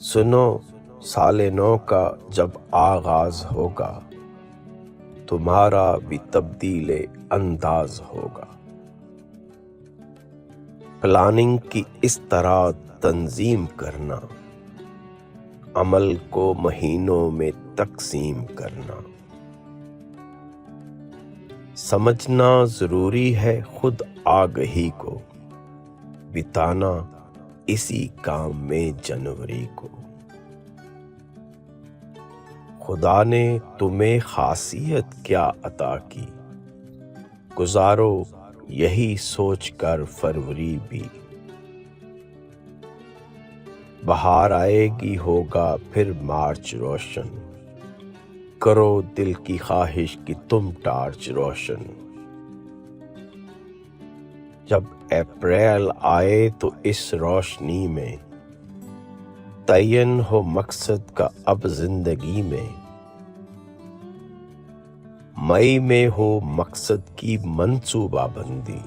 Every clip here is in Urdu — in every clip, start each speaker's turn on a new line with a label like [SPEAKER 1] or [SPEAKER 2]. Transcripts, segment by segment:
[SPEAKER 1] سنو سال نو کا جب آغاز ہوگا، تمہارا بھی تبدیل انداز ہوگا۔ پلاننگ کی اس طرح تنظیم کرنا، عمل کو مہینوں میں تقسیم کرنا۔ سمجھنا ضروری ہے خود آگہی کو، بتانا اسی کام میں جنوری کو۔ خدا نے تمہیں خاصیت کیا عطا کی، گزارو یہی سوچ کر فروری بھی۔ بہار آئے گی ہوگا پھر مارچ روشن، کرو دل کی خواہش کی تم ٹارچ روشن۔ جب اپریل آئے تو اس روشنی میں تعین ہو مقصد کا اب زندگی میں۔ مئی میں ہو مقصد کی منصوبہ بندی،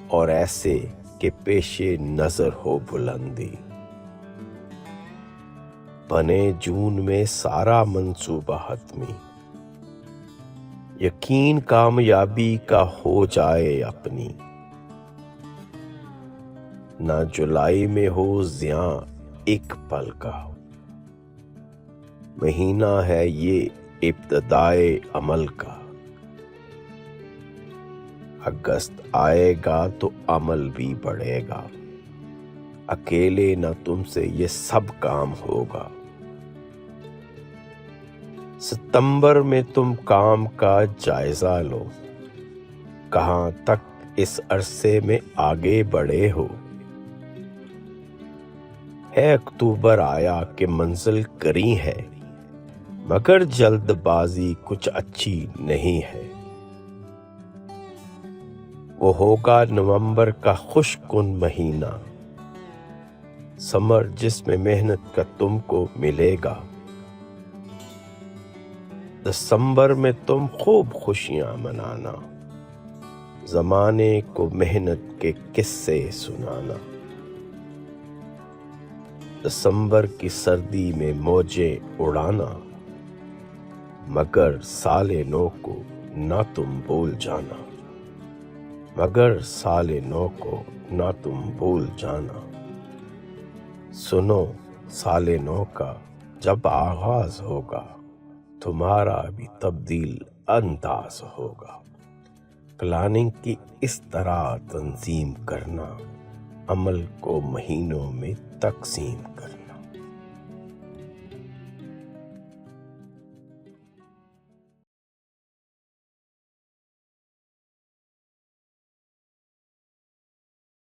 [SPEAKER 1] اور ایسے کہ پیش نظر ہو بلندی۔ بنے جون میں سارا منصوبہ حتمی، یقین کامیابی کا ہو جائے اپنی۔ نہ جولائی میں ہو زیاں ایک پل کا، مہینہ ہے یہ ابتدائے عمل کا۔ اگست آئے گا تو عمل بھی بڑھے گا، اکیلے نہ تم سے یہ سب کام ہوگا۔ ستمبر میں تم کام کا جائزہ لو، کہاں تک اس عرصے میں آگے بڑھے ہو۔ ہے اکتوبر آیا کہ منزل قریب ہے، مگر جلد بازی کچھ اچھی نہیں ہے۔ وہ ہوگا نومبر کا خوش کن مہینہ، سمر جس میں محنت کا تم کو ملے گا۔ دسمبر میں تم خوب خوشیاں منانا، زمانے کو محنت کے قصے سنانا۔ دسمبر کی سردی میں موجیں اڑانا، مگر سال نو کو نہ تم بھول جانا۔ مگر سال نو کو نہ تم بھول جانا۔ سنو سال نو کا جب آغاز ہوگا، تمہارا بھی تبدیل انداز ہوگا۔ پلاننگ کی اس طرح تنظیم کرنا، عمل کو مہینوں میں تقسیم کرنا۔